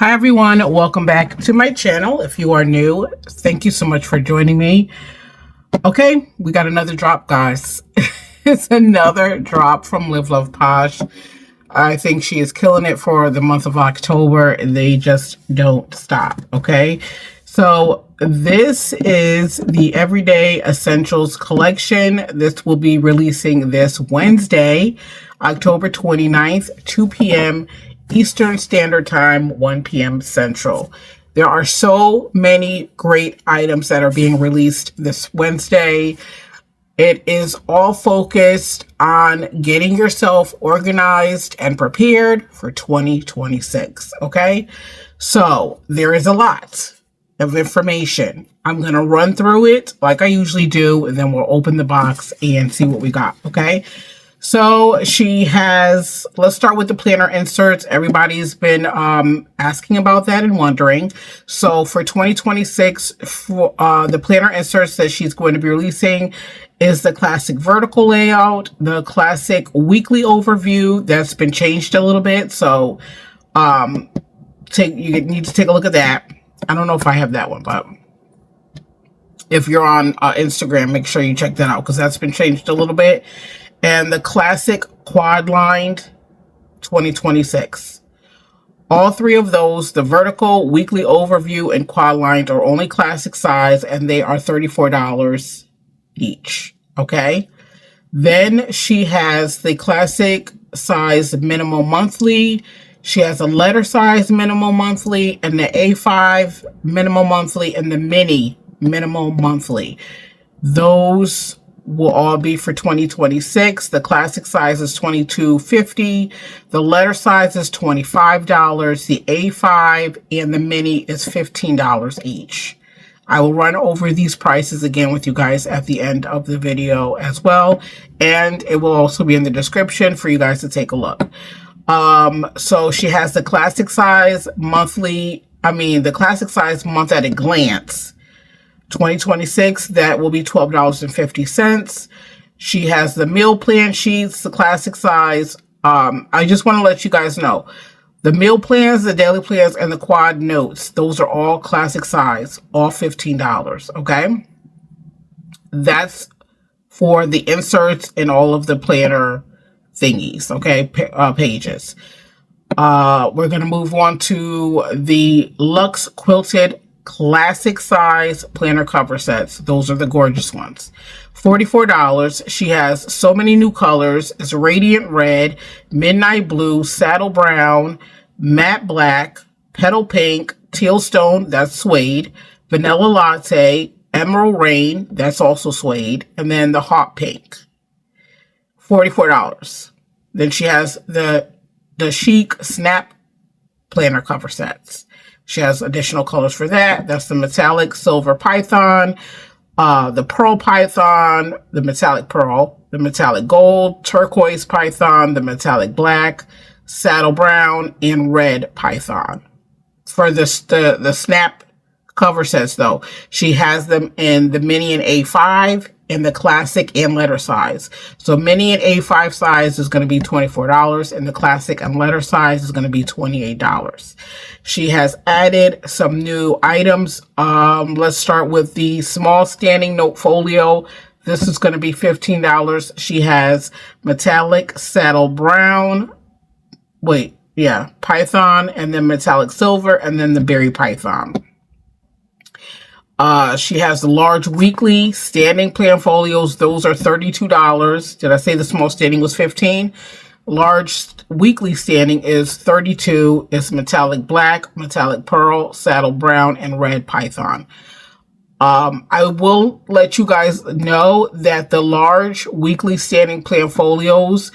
Hi everyone, welcome back to my channel. If you are new, thank you so much for joining me. Okay, we got another drop, guys. It's another drop from Live.Love.Posh. I think she is killing it for the month of October. They just don't stop, okay? So this is the Everyday Essentials collection. This will be releasing this Wednesday, October 29th, 2 p.m. Eastern Standard Time, 1 p.m. Central. There are so many great items that are being released this Wednesday. It is all focused on getting yourself organized and prepared for 2026, okay? So there is a lot of information. I'm going to run through it like I usually do, and then we'll open the box and see what we got, okay? So she has, let's start with the planner inserts. Everybody's been asking about that and wondering. So for 2026, for, the planner inserts that she's going to be releasing is the classic vertical layout, the classic weekly overview that's been changed a little bit. So you need to take a look at that. I don't know if I have that one, but if you're on Instagram, make sure you check that out because that's been changed a little bit. And the classic quad lined 2026. All three of those, the vertical, weekly overview, and quad lined, are only classic size, and they are $34 each. Okay. Then she has the classic size minimum monthly. She has a letter size minimum monthly, and the A5 minimum monthly, and the mini minimum monthly. Those will all be for 2026. The classic size is $22.50. The letter size is $25. The A5 and the mini is $15 each. I will run over these prices again with you guys at the end of the video as well. And it will also be in the description for you guys to take a look. So she has the classic size monthly, the classic size month at a glance. 2026, that will be $12.50. She has the meal plan sheets, the classic size. I just want to let you guys know, the meal plans, the daily plans, and the quad notes, those are all classic size, all $15, okay? That's for the inserts in all of the planner thingies, okay, pages. We're going to move on to the Luxe Quilted classic size planner cover sets. Those are the gorgeous ones. $44. She has so many new colors. It's radiant red, midnight blue, saddle brown, matte black, petal pink, tealstone, that's suede, vanilla latte, emerald rain, that's also suede, and then the hot pink. $44. Then she has the chic snap planner cover sets. She has additional colors for that. That's the metallic silver python, the pearl python, the metallic pearl, the metallic gold, turquoise python, the metallic black, saddle brown, and red python. For the snap cover sets, though, she has them in the mini and A5 and the classic and letter size. So mini and A5 size is going to be $24, and the classic and letter size is going to be $28. She has added some new items. Let's start with the small standing note folio. This is going to be $15. She has metallic saddle brown, python, and then metallic silver, and then the berry python. She has the large weekly standing plan folios. Those are $32. Did I say the small standing was $15? Large weekly standing is $32. It's metallic black, metallic pearl, saddle brown, and red python. I will let you guys know that the large weekly standing plan folios,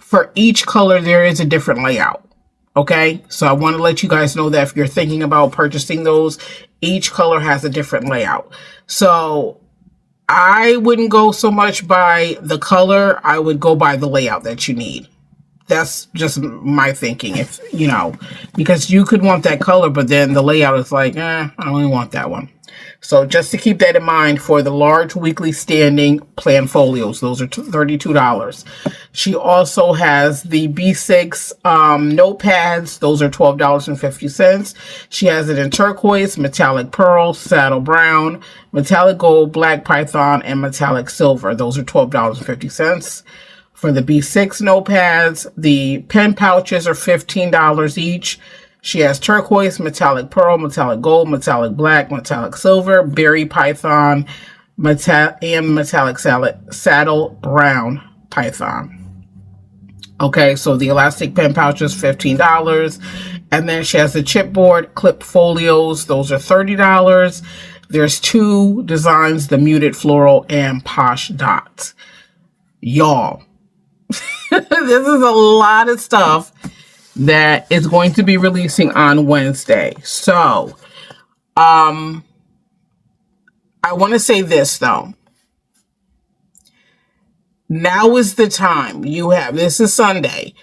for each color, there is a different layout. Okay, so I want to let you guys know that if you're thinking about purchasing those, each color has a different layout. So I wouldn't go so much by the color. I would go by the layout that you need. That's just my thinking. If, because you could want that color, but then the layout is like, I don't really want that one. So just to keep that in mind for the large weekly standing plan folios, those are $32. She also has the B6 notepads. Those are $12.50. She has it in turquoise, metallic pearl, saddle brown, metallic gold, black python, and metallic silver. Those are $12.50. For the B6 notepads, the pen pouches are $15 each. She has turquoise, metallic pearl, metallic gold, metallic black, metallic silver, berry python, and metallic saddle brown python. Okay, so the elastic pen pouch is $15. And then she has the chipboard clip folios. Those are $30. There's two designs, the muted floral and posh dots. Y'all, this is a lot of stuff that is going to be releasing on Wednesday. So, I want to say this though. Now is the time. This is Sunday.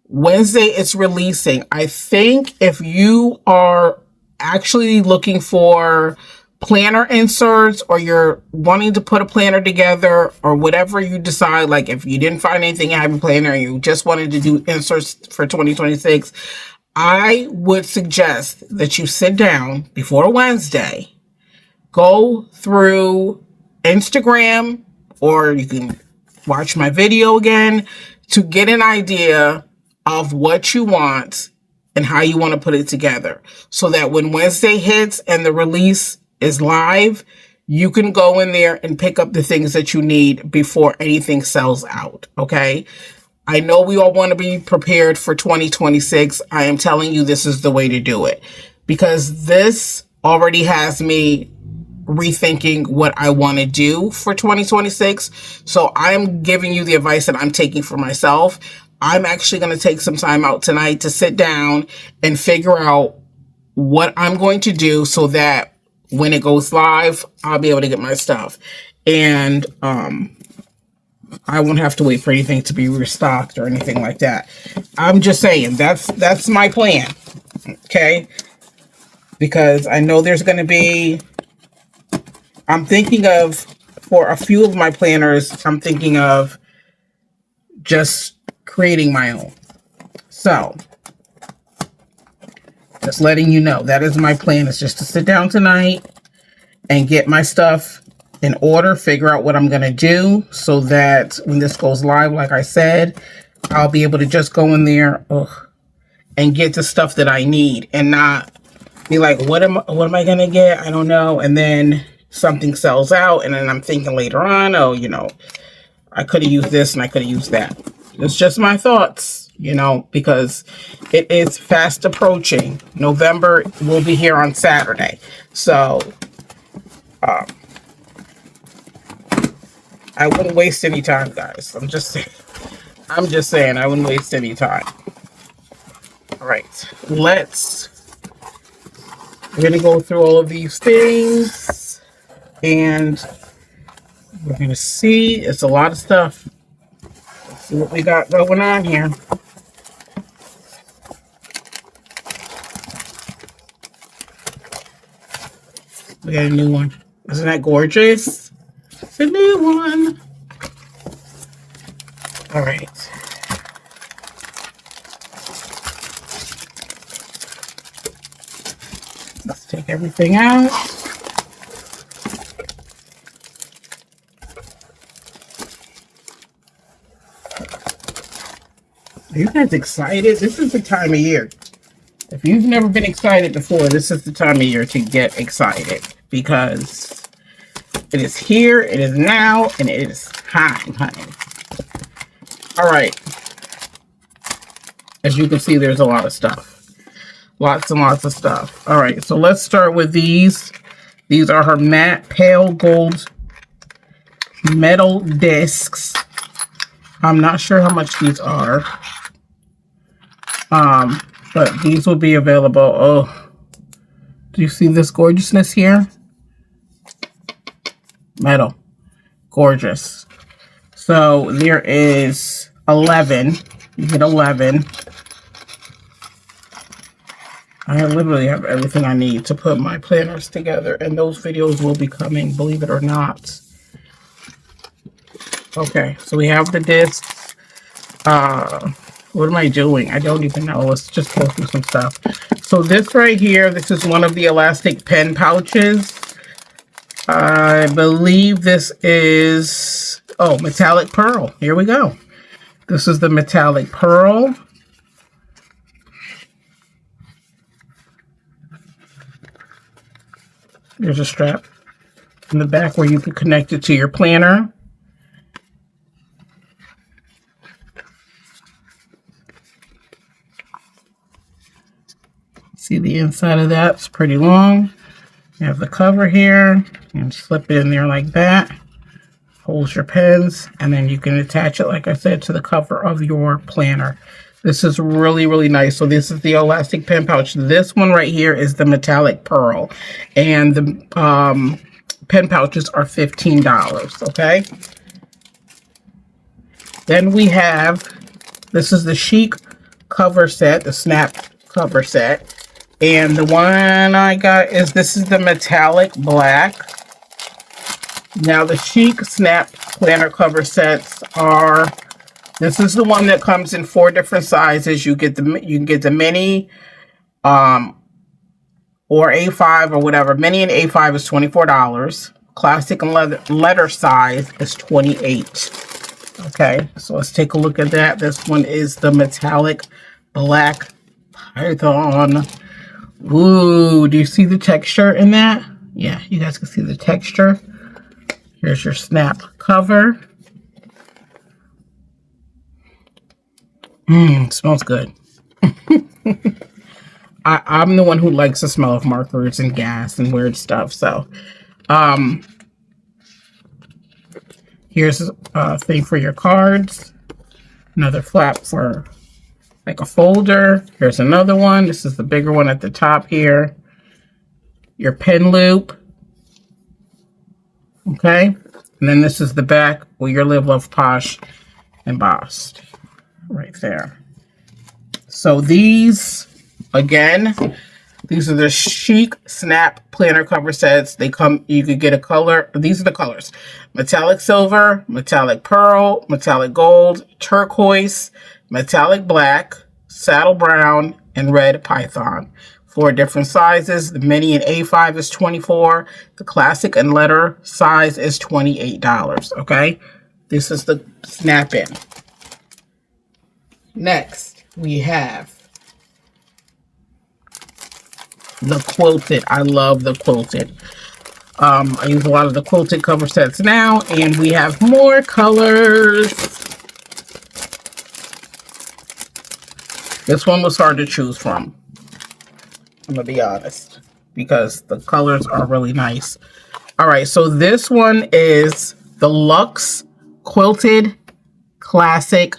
Wednesday it's releasing. I think if you are actually looking for planner inserts, or you're wanting to put a planner together, or whatever you decide, like if you didn't find anything in your planner and you just wanted to do inserts for 2026, I would suggest that you sit down before Wednesday, go through Instagram, or you can watch my video again to get an idea of what you want and how you want to put it together, so that when Wednesday hits and the release is live, you can go in there and pick up the things that you need before anything sells out. Okay, I know we all want to be prepared for 2026. I am telling you, this is the way to do it, because this already has me rethinking what I want to do for 2026. So I'm giving you the advice that I'm taking for myself. I'm actually going to take some time out tonight to sit down and figure out what I'm going to do, so that when it goes live, I'll be able to get my stuff. And I won't have to wait for anything to be restocked or anything like that. I'm just saying, that's my plan. Okay? Because I know there's going to be... I'm thinking of, for a few of my planners, I'm thinking of just creating my own. So, just letting you know, that is my plan. It's just to sit down tonight and get my stuff in order, figure out what I'm going to do, so that when this goes live, like I said, I'll be able to just go in there and get the stuff that I need, and not be like, what am I going to get? I don't know. And then something sells out, and then I'm thinking later on, oh, you know, I could have used this and I could have used that. It's just my thoughts, you know, because it is fast approaching. November will be here on Saturday. So, I wouldn't waste any time, guys. I'm just saying I wouldn't waste any time. All right, we're going to go through all of these things, and we're going to see. It's a lot of stuff. Let's see what we got going on here. We got a new one. Isn't that gorgeous? It's a new one. All right. Let's take everything out. Are you guys excited? This is the time of year. If you've never been excited before, this is the time of year to get excited, because it is here, it is now, and it is time, honey. All right. As you can see, there's a lot of stuff. Lots and lots of stuff. All right, so let's start with these. These are her matte pale gold metal discs. I'm not sure how much these are. But these will be available. Oh, do you see this gorgeousness here? Metal. Gorgeous. So there is 11. You get 11. I literally have everything I need to put my planners together, and those videos will be coming, believe it or not. Okay, so we have the discs. What am I doing? I don't even know. Let's just go through some stuff. So this right here, this is one of the elastic pen pouches. I believe this is, oh, metallic pearl. Here we go. This is the metallic pearl. There's a strap in the back where you can connect it to your planner. See the inside of that? It's pretty long. You have the cover here. And slip it in there like that. Holds your pens. And then you can attach it, like I said, to the cover of your planner. This is really, really nice. So this is the elastic pen pouch. This one right here is the metallic pearl. And the pen pouches are $15, okay? Then we have, this is the chic cover set, the snap cover set. And the one I got is, this is the metallic black. Now the chic snap planner cover sets are, this is the one that comes in 4 different sizes. You can get the mini or A5 or whatever. Mini and A5 is $24. Classic and letter size is $28. Okay, so let's take a look at that. This one is the metallic black python. Ooh, do you see the texture in that? Yeah, you guys can see the texture. Here's your snap cover. Smells good. I'm the one who likes the smell of markers and gas and weird stuff. So, here's a thing for your cards. Another flap for like a folder. Here's another one. This is the bigger one at the top here. Your pen loop. Okay. And then this is the back with your Live.Love.Posh embossed right there. So these, again, these are the chic snap planner cover sets. They come, you could get a color. These are the colors: metallic silver, metallic pearl, metallic gold, turquoise, metallic black, saddle brown, and red python. 4 different sizes. The mini and A5 is $24. The classic and letter size is $28. Okay, this is the snap in. Next, we have the quilted. I love the quilted. I use a lot of the quilted cover sets now, and we have more colors. This one was hard to choose from, I'm gonna be honest, because the colors are really nice. All right, so this one is the Luxe Quilted Classic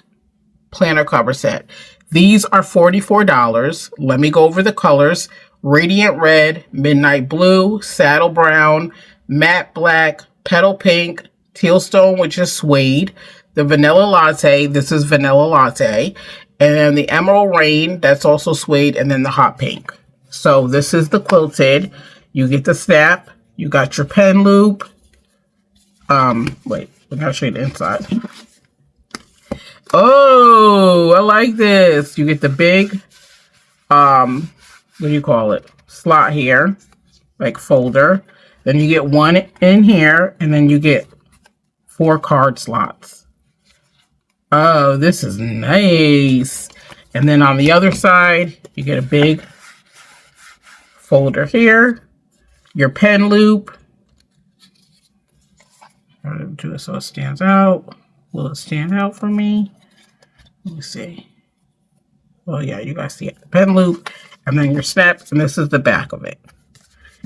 Planner Cover Set. These are $44. Let me go over the colors: Radiant Red, Midnight Blue, Saddle Brown, Matte Black, Petal Pink, Tealstone, which is suede, the Vanilla Latte, this is Vanilla Latte, and the Emerald Rain, that's also suede, and then the Hot Pink. So this is the quilted. You get the snap. You got your pen loop. Wait, I gotta show you the inside. Oh, I like this. You get the big, what do you call it? Slot here, like folder. Then you get one in here, and then you get 4 card slots. Oh, this is nice. And then on the other side, you get a big folder here, your pen loop. I'm going to do it so it stands out. Will it stand out for me? Let me see. Oh yeah, you guys see it. The pen loop, and then your snaps, and this is the back of it.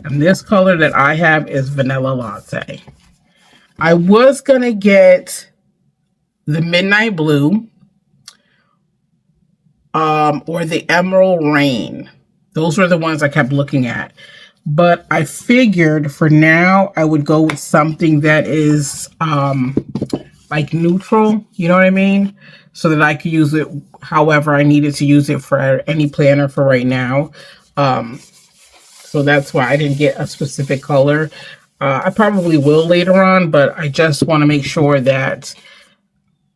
And this color that I have is Vanilla Latte. I was going to get the Midnight Blue or the Emerald Rain. Those were the ones I kept looking at. But I figured for now I would go with something that is like neutral, you know what I mean? So that I could use it however I needed to use it for any planner for right now. So that's why I didn't get a specific color. I probably will later on, but I just want to make sure that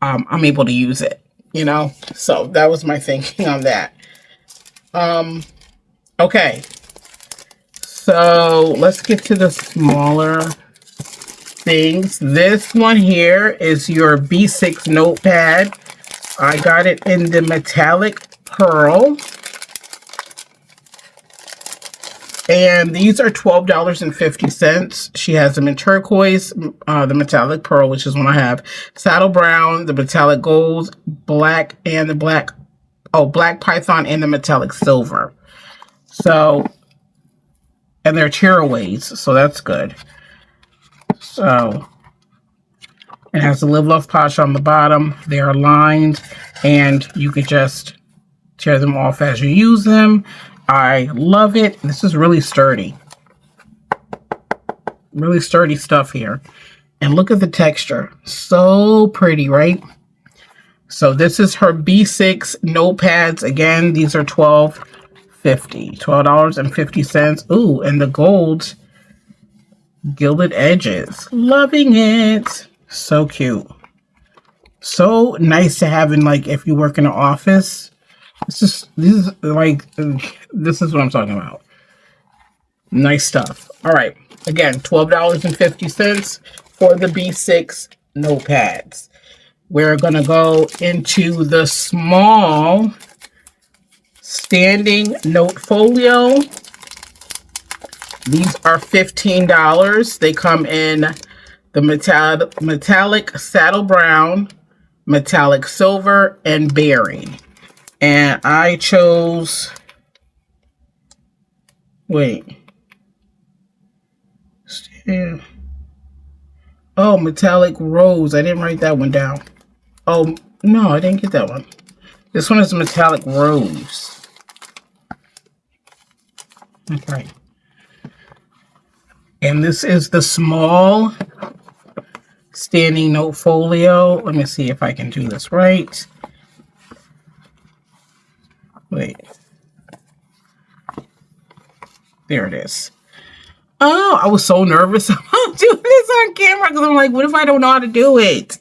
I'm able to use it, you know? So that was my thinking on that. Okay. So let's get to the smaller things. This one here is your B6 notepad. I got it in the metallic pearl. And these are $12.50. She has them in turquoise, the metallic pearl, which is one I have, saddle brown, the metallic gold, black, and the black python, and the metallic silver. So, and they're tearaways, so that's good. So, it has the Live.Love.Posh on the bottom. They are lined, and you could just tear them off as you use them. I love it. This is really sturdy. Really sturdy stuff here. And look at the texture. So pretty, right? So this is her B6 notepads. Again, these are $12.50. $12.50. Ooh, and the gold gilded edges. Loving it. So cute. So nice to have in, like, if you work in an office. This is what I'm talking about. Nice stuff. All right. Again, $12.50 for the B6 notepads. We're going to go into the small standing note folio. These are $15. They come in the metallic saddle brown, metallic silver, and berry. And I chose, oh, metallic rose. I didn't write that one down. Oh, no, I didn't get that one. This one is metallic rose. Okay. And this is the small standing note folio. Let me see if I can do this right. Wait. There it is. Oh, I was so nervous about doing this on camera because I'm like, what if I don't know how to do it?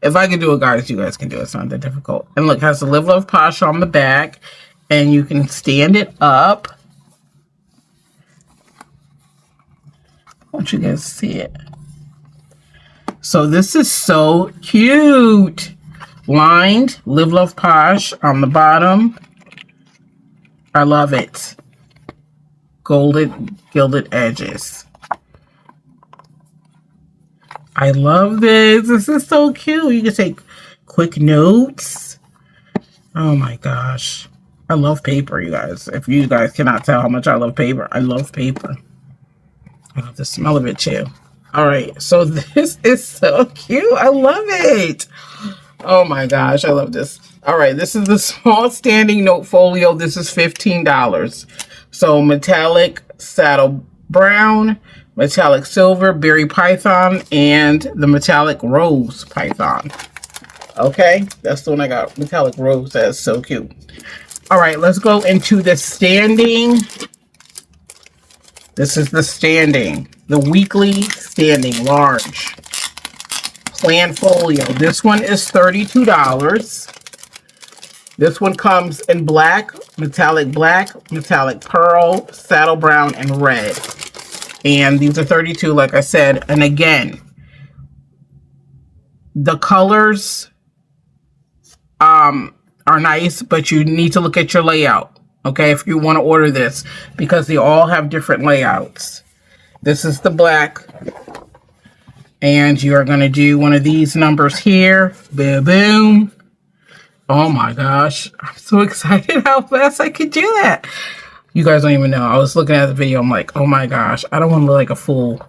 If I can do it, guys, you guys can do it. It's not that difficult. And look, it has the Live.Love.Posh on the back, and you can stand it up. I want you guys to see it. So this is so cute. Lined Live.Love.Posh on the bottom. I love it. Golden gilded edges. I love this. This is so cute. You can take quick notes. Oh my gosh. I love paper, you guys. If you guys cannot tell how much I love paper, I love paper. I love the smell of it too. All right. So this is so cute. I love it. Oh my gosh. I love this. All right, this is the small standing note folio. This is $15. So metallic saddle brown, metallic silver, berry python, and the metallic rose python. Okay, that's the one I got. Metallic rose. That's so cute. All right, let's go into the standing. This is the standing, the weekly standing large plan folio. This one is $32. This one comes in black, metallic pearl, saddle brown, and red. And these are $32, like I said. And again, the colors are nice, but you need to look at your layout, okay, if you want to order this, because they all have different layouts. This is the black. And you are going to do one of these numbers here. Boom, boom. Oh my gosh, I'm so excited how fast I could do that. You guys don't even know. I was looking at the video. I'm like, oh my gosh, I don't want to look like a fool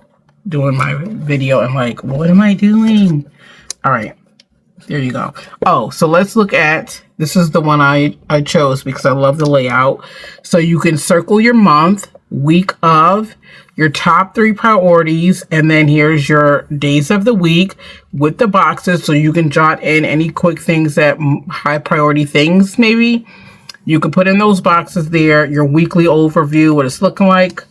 doing my video. I'm like, what am I doing? All right, there you go. Oh, so let's look at, this is the one I chose because I love the layout. So you can circle your month, week of, your top 3 priorities, and then here's your days of the week with the boxes, so you can jot in any quick things that high priority things maybe. You can put in those boxes there, your weekly overview, what it's looking like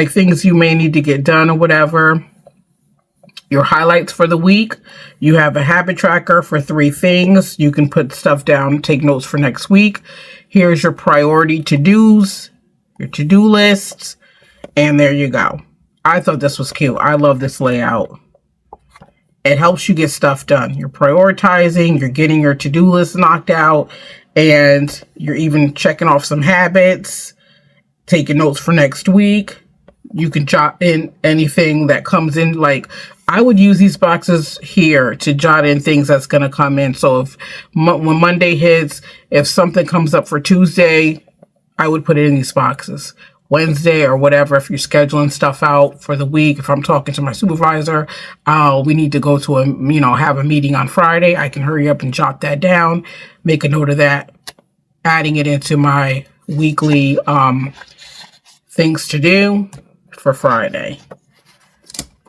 things you may need to get done or whatever. Your highlights for the week. You have a habit tracker for 3 things. You can put stuff down, take notes for next week. Here's your priority to-dos, your to-do lists, and there you go. I thought this was cute. I love this layout. It helps you get stuff done. You're prioritizing, you're getting your to-do list knocked out, and you're even checking off some habits, taking notes for next week. You can jot in anything that comes in. Like, I would use these boxes here to jot in things that's going to come in. So if when Monday hits, if something comes up for Tuesday, I would put it in these boxes. Wednesday or whatever, if you're scheduling stuff out for the week, if I'm talking to my supervisor, we need to go to have a meeting on Friday, I can hurry up and jot that down, make a note of that, adding it into my weekly things to do for Friday.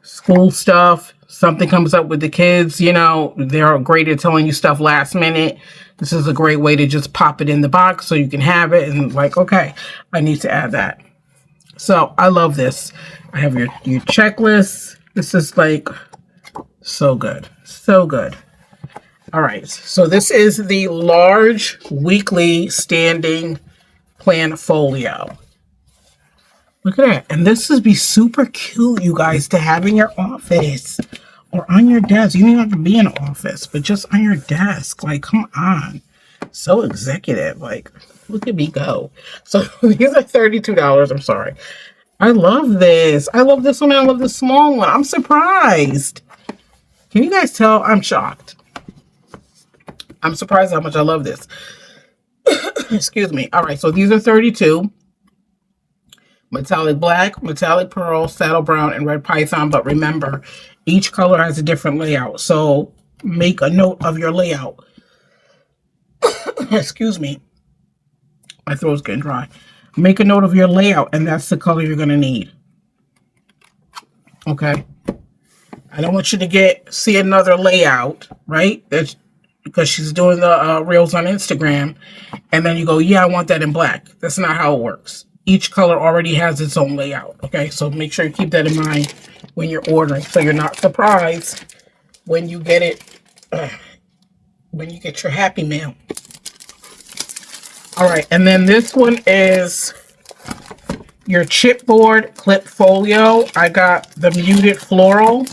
School stuff, something comes up with the kids, they're great at telling you stuff last minute. This is a great way to just pop it in the box so you can have it and okay, I need to add that. So I love this. I have your checklist. This is so good. So good. All right. So this is the large weekly standing plan folio. Look at that. And this would be super cute, you guys, to have in your office or on your desk. You don't even have to be in an office, but just on your desk. Come on. So executive. Look at me go. So these are $32. I'm sorry. I love this. I love this one. I love the small one. I'm surprised. Can you guys tell? I'm shocked. I'm surprised how much I love this. Excuse me. All right. So these are 32. Metallic black, metallic pearl, saddle brown, and red python. But remember, each color has a different layout. So make a note of your layout. Excuse me. My throat's getting dry. Make a note of your layout, and that's the color you're going to need. Okay? I don't want you to see another layout, right? That's because she's doing the reels on Instagram, and then you go, yeah, I want that in black. That's not how it works. Each color already has its own layout, okay? So make sure you keep that in mind when you're ordering, so you're not surprised when you get it, when you get your Happy Mail. All right, and then this one is your chipboard clip folio. I got the muted floral.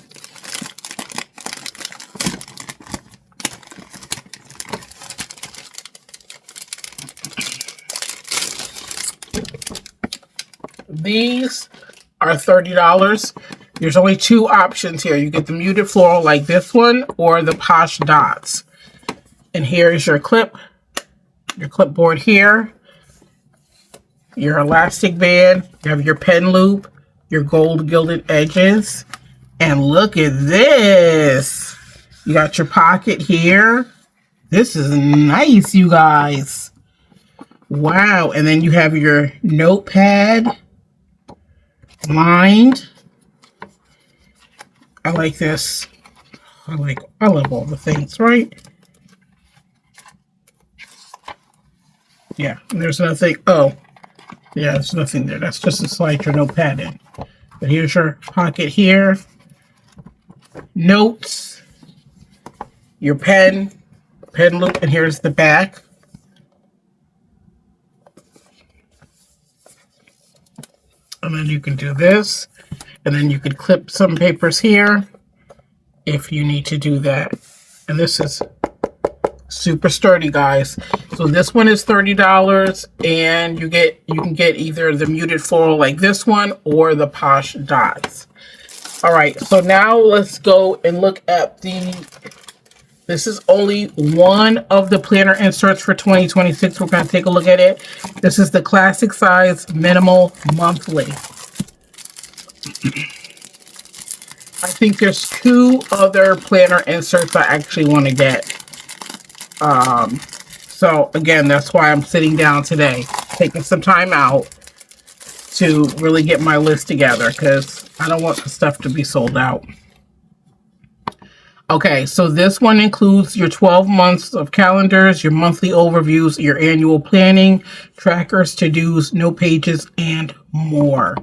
These are $30. There's only 2 options here. You get the muted floral like this one or the Posh dots. And here is your clipboard here, your elastic band, you have your pen loop, your gold gilded edges, and look at this. You got your pocket here. This is nice, you guys. Wow. And then you have your notepad lined. I like this. I love all the things, right? Yeah, and there's nothing. Oh, yeah, there's nothing there. That's just to slide your notepad in. But here's your pocket here. Notes. Your pen loop, and here's the back. And then you can do this. And then you could clip some papers here if you need to do that. And this is super sturdy, guys. So this one is $30, and you can get either the muted floral like this one or the Posh dots. All right, so now let's go and look at this is only one of the planner inserts for 2026. We're going to take a look at it. This is the classic size minimal monthly. I think there's 2 other planner inserts I actually want to get. So again, that's why I'm sitting down today, taking some time out to really get my list together, because I don't want the stuff to be sold out. Okay, so this one includes your 12 months of calendars, your monthly overviews, your annual planning, trackers, to-dos, note pages, and more.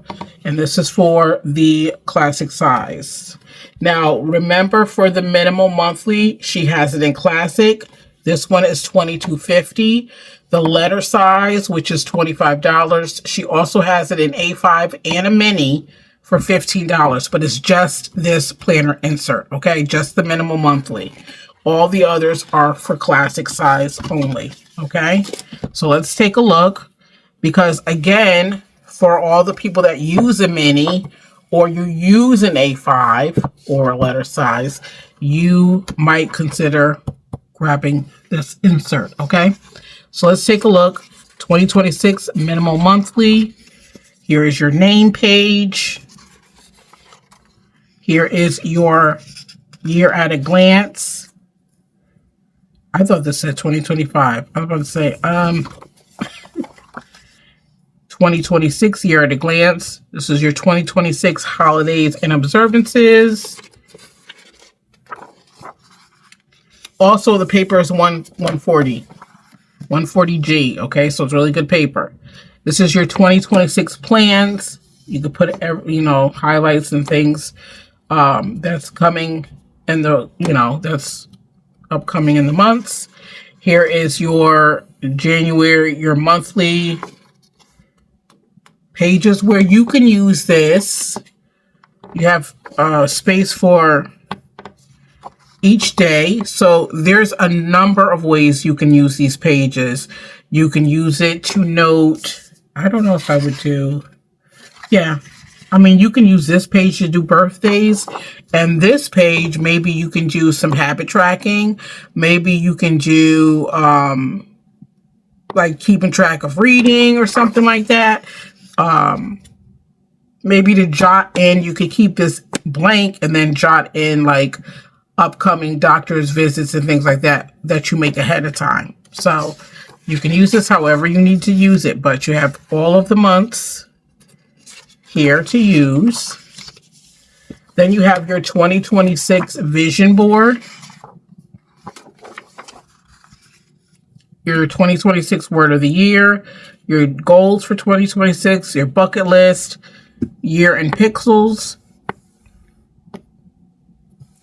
And this is for the classic size. Now, remember, for the minimal monthly, she has it in classic. This one is $22.50. The letter size, which is $25. She also has it in A5 and a mini for $15, but it's just this planner insert, okay? Just the minimal monthly. All the others are for classic size only, okay? So let's take a look, because again, for all the people that use a mini or you use an A5 or a letter size, you might consider grabbing this insert, okay? So let's take a look. 2026 minimal monthly. Here is your name page. Here is your year at a glance. I thought this said 2025. I was about to say 2026 year at a glance. This is your 2026 holidays and observances. Also, the paper is 140G. Okay, so it's really good paper. This is your 2026 plans. You could put, highlights and things that's coming in the, that's upcoming in the months. Here is your January, your monthly pages where you can use this. You have space for each day. So there's a number of ways you can use these pages. You can use it to note, I don't know if I would do, yeah. I mean, you can use this page to do birthdays, and this page, maybe you can do some habit tracking. Maybe you can do, like keeping track of reading or something like that. Maybe to jot in, you could keep this blank and then jot in like upcoming doctor's visits and things like that, that you make ahead of time. So you can use this however you need to use it, but you have all of the months here to use. Then you have your 2026 vision board, your 2026 word of the year, your goals for 2026, your bucket list, year in pixels.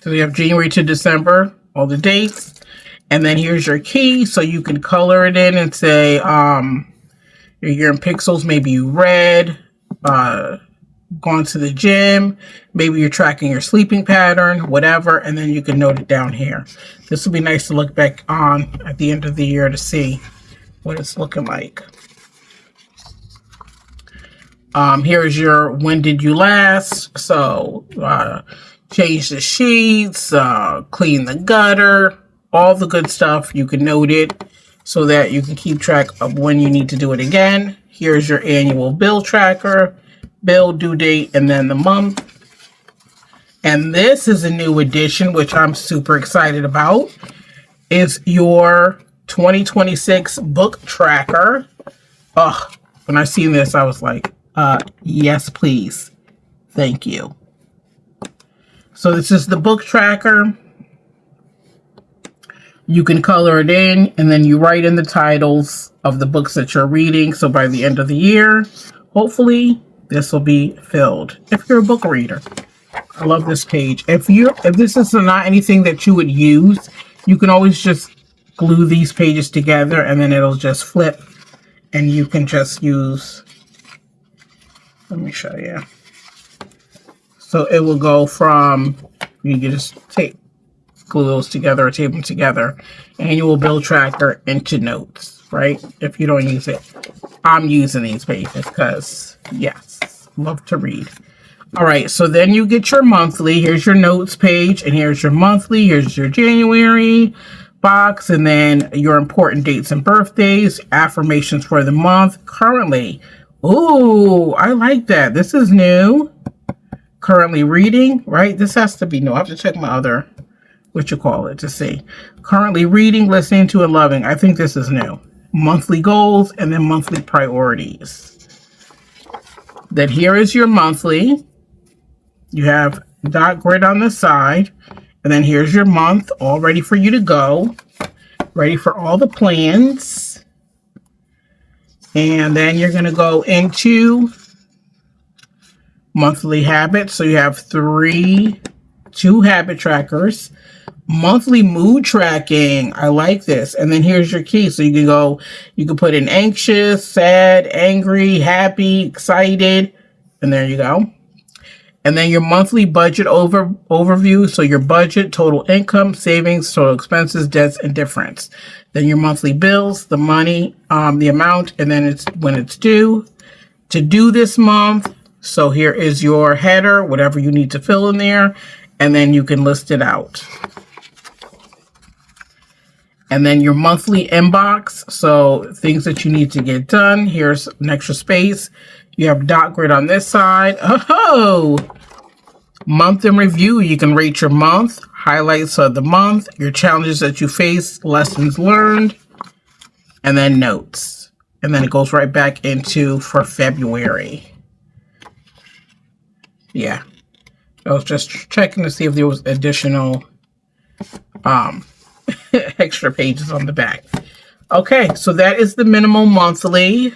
So you have January to December, all the dates. And then here's your key, so you can color it in and say your year in pixels, maybe you read, gone to the gym, maybe you're tracking your sleeping pattern, whatever, and then you can note it down here. This will be nice to look back on at the end of the year to see what it's looking like. Here is your when did you last, so change the sheets, clean the gutter, all the good stuff. You can note it so that you can keep track of when you need to do it again. Here's your annual bill tracker, bill due date, and then the month. And this is a new addition, which I'm super excited about. It's your 2026 book tracker. Ugh, when I seen this, I was like, yes, please. Thank you. So this is the book tracker. You can color it in, and then you write in the titles of the books that you're reading. So by the end of the year, hopefully, this will be filled. If you're a book reader, I love this page. If this is not anything that you would use, you can always just glue these pages together, and then it'll just flip, and you can just use. Let me show you. So it will go from, you can just glue those together or tape them together. Annual bill tracker into notes, right? If you don't use it, I'm using these pages because, yes, love to read. All right, so then you get your monthly. Here's your notes page, and here's your monthly. Here's your January box, and then your important dates and birthdays, affirmations for the month. Currently, ooh, I like that. This is new. Currently reading, right? This has to be new. I have to check my other, to see. Currently reading, listening to, and loving. I think this is new. Monthly goals, and then monthly priorities. Then here is your monthly. You have dot grid on the side, And then here's your month, all ready for you to go. Ready for all the plans. And then you're going to go into monthly habits. So you have 2 habit trackers. Monthly mood tracking. I like this. And then here's your key. So you can put in anxious, sad, angry, happy, excited. And there you go. And then your monthly budget overview. So your budget, total income, savings, total expenses, debts, and difference. Then your monthly bills, the money, the amount, and then it's when it's due. To do this month. So here is your header, whatever you need to fill in there. And then you can list it out. And then your monthly inbox. So things that you need to get done. Here's an extra space. You have dot grid on this side. Oh, month in review. You can rate your month, highlights of the month, your challenges that you face, lessons learned, and then notes. And then it goes right back into for February. Yeah. I was just checking to see if there was additional extra pages on the back. Okay, so that is the minimal monthly.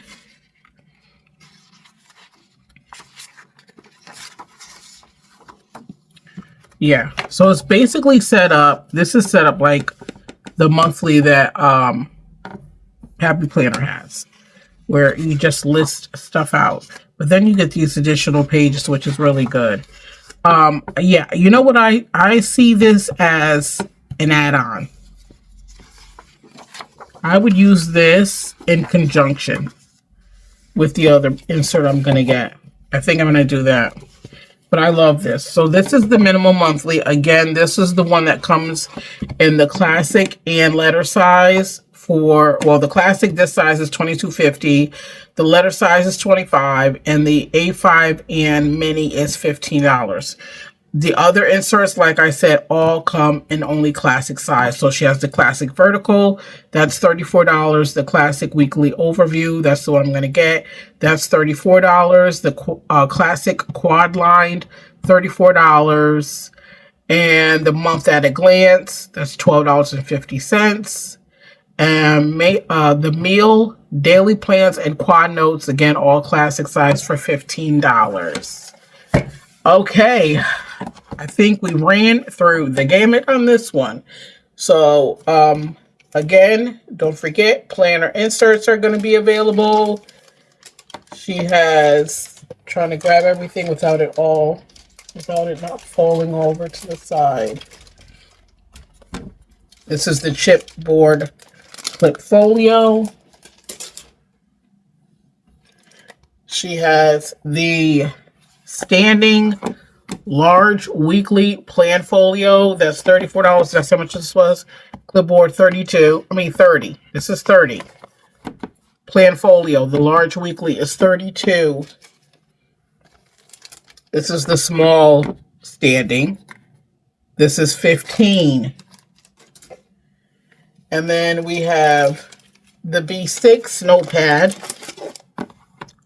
Yeah, so it's basically set up. This is set up like the monthly that Happy Planner has, where you just list stuff out. But then you get these additional pages, which is really good. Yeah, you know what? I see this as an add-on. I would use this in conjunction with the other insert I'm going to get. I think I'm going to do that. But I love this. So this is the minimal monthly. Again, this is the one that comes in the classic and letter size for, well, the classic, this size is $22.50. The letter size is $25, and the A5 and mini is $15. The other inserts, like I said, all come in only classic size. So she has the classic vertical, that's $34. The classic weekly overview, that's the one I'm going to get. That's $34. The classic quad lined, $34. And the month at a glance, that's $12.50. And the meal, daily plans, and quad notes, again, all classic size for $15. Okay, I think we ran through the gamut on this one. So, again, don't forget, planner inserts are going to be available. She has, trying to grab everything without it not falling over to the side. This is the chipboard clip folio. She has the standing large weekly plan folio. That's $34. That's how much this was. Clipboard 30. This is 30. Plan folio. The large weekly is 32. This is the small standing. This is 15. And then we have the B6 notepad,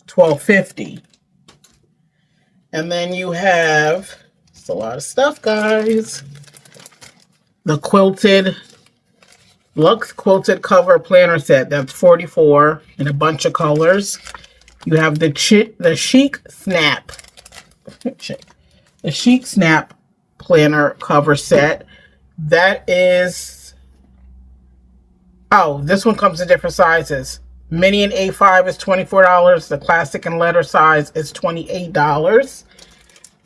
$12.50. And then you have, it's a lot of stuff, guys. The Luxe quilted cover planner set. That's $44 in a bunch of colors. You have the Chic Snap. The Chic Snap planner cover set. That is, oh, this one comes in different sizes. Mini and A5 is $24. The classic and letter size is $28.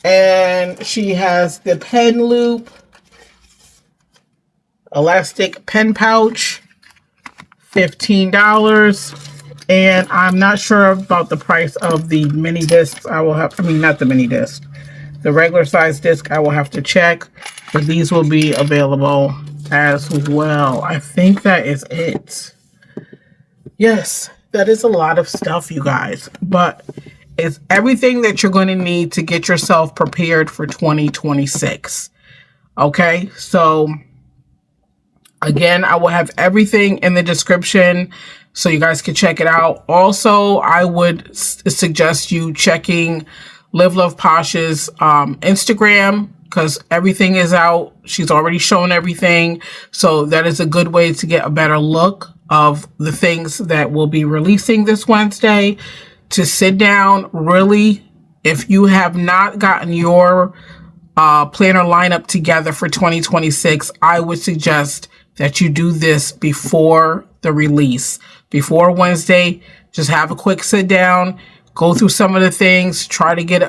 And she has the pen loop, elastic pen pouch, $15. And I'm not sure about the price of the mini discs. Not the mini disc. The regular size disc, I will have to check. But these will be available as well. I think that is it. Yes, that is a lot of stuff, you guys. But it's everything that you're going to need to get yourself prepared for 2026. Okay, so again, I will have everything in the description so you guys can check it out. Also, I would suggest you checking Live.Love.Posh's Instagram because everything is out. She's already shown everything. So that is a good way to get a better look of the things that we'll be releasing this Wednesday. To sit down, really, if you have not gotten your planner lineup together for 2026, I would suggest that you do this before the release. Before Wednesday, just have a quick sit down, go through some of the things, try to get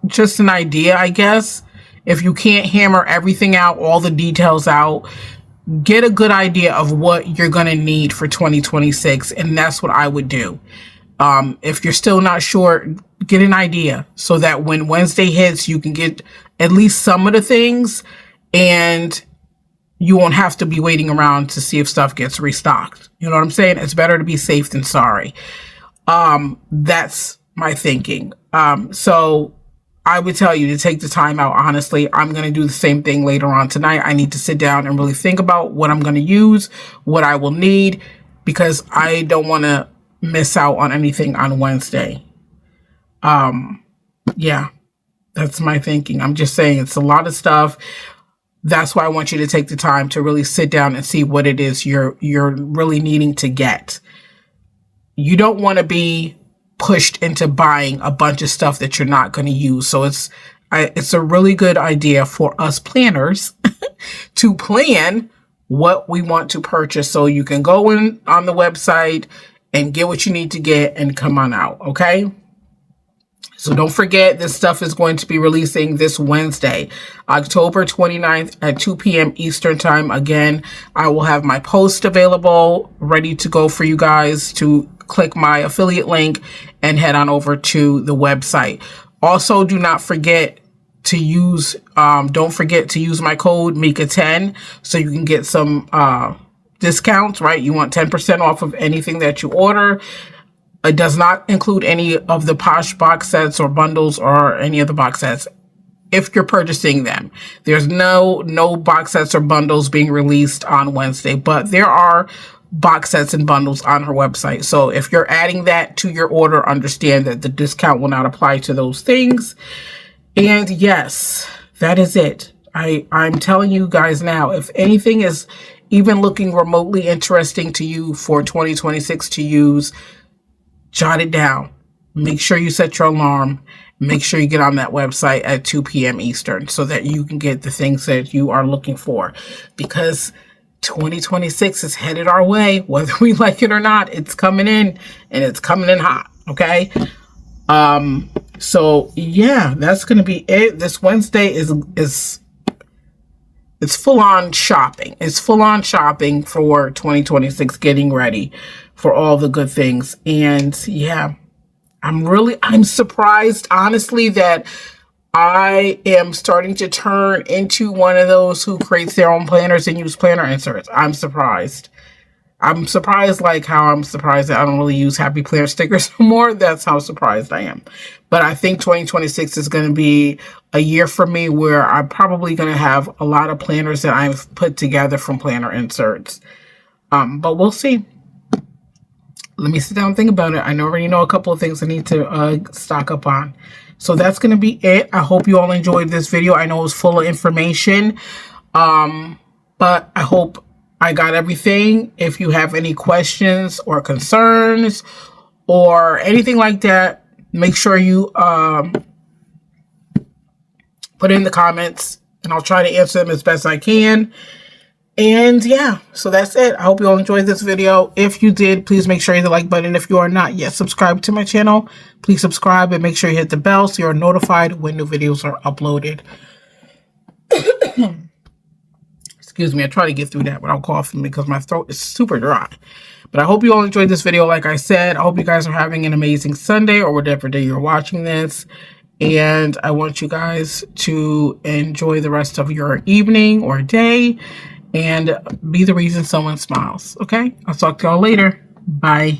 just an idea, I guess. If you can't hammer everything out, all the details out, get a good idea of what you're going to need for 2026. And that's what I would do. If you're still not sure, get an idea so that when Wednesday hits, you can get at least some of the things and you won't have to be waiting around to see if stuff gets restocked. You know what I'm saying? It's better to be safe than sorry. That's my thinking. So I would tell you to take the time out. Honestly, I'm going to do the same thing later on tonight. I need to sit down and really think about what I'm going to use, what I will need, because I don't want to miss out on anything on Wednesday. Yeah, that's my thinking. I'm just saying it's a lot of stuff. That's why I want you to take the time to really sit down and see what it is you're really needing to get. You don't want to be pushed into buying a bunch of stuff that you're not going to use. So it's a really good idea for us planners to plan what we want to purchase, so you can go in on the website and get what you need to get and come on out. Okay. So don't forget, this stuff is going to be releasing this Wednesday, October 29th at 2 p.m. Eastern time. Again, I will have my post available, ready to go for you guys to click my affiliate link and head on over to the website. Also, do not forget to use, don't forget to use my code Mika10 so you can get some discounts, right? You want 10% off of anything that you order. It does not include any of the Posh box sets or bundles or any of the box sets if you're purchasing them. There's no box sets or bundles being released on Wednesday, but there are box sets and bundles on her website. So if you're adding that to your order, understand that the discount will not apply to those things. And yes, that is it. I'm telling you guys now, if anything is even looking remotely interesting to you for 2026 to use, jot it down. Make sure you set your alarm. Make sure you get on that website at 2 p.m. Eastern so that you can get the things that you are looking for. Because 2026 is headed our way, whether we like it or not. It's coming in, and it's coming in hot. Okay. So yeah, that's going to be it. This Wednesday is it's full on shopping. It's full on shopping for 2026, getting ready for all the good things. And yeah, I'm surprised, honestly, that I am starting to turn into one of those who creates their own planners and use planner inserts. I'm surprised. I'm surprised, like how I'm surprised that I don't really use happy planner stickers anymore. That's how surprised I am. But I think 2026 is going to be a year for me where I'm probably going to have a lot of planners that I've put together from planner inserts. But we'll see. Let me sit down and think about it. I already know a couple of things I need to stock up on. So that's going to be it. I hope you all enjoyed this video. I know it was full of information, but I hope I got everything. If you have any questions or concerns or anything like that, make sure you put it in the comments, and I'll try to answer them as best I can. And yeah, so that's it. I hope you all enjoyed this video. If you did, please make sure you hit the like button. If you are not yet subscribed to my channel, please subscribe and make sure you hit the bell so you're notified when new videos are uploaded. Excuse me, I try to get through that without coughing because my throat is super dry. But I hope you all enjoyed this video. Like I said, I hope you guys are having an amazing Sunday or whatever day you're watching this. And I want you guys to enjoy the rest of your evening or day and be the reason someone smiles. Okay? I'll talk to y'all later. Bye.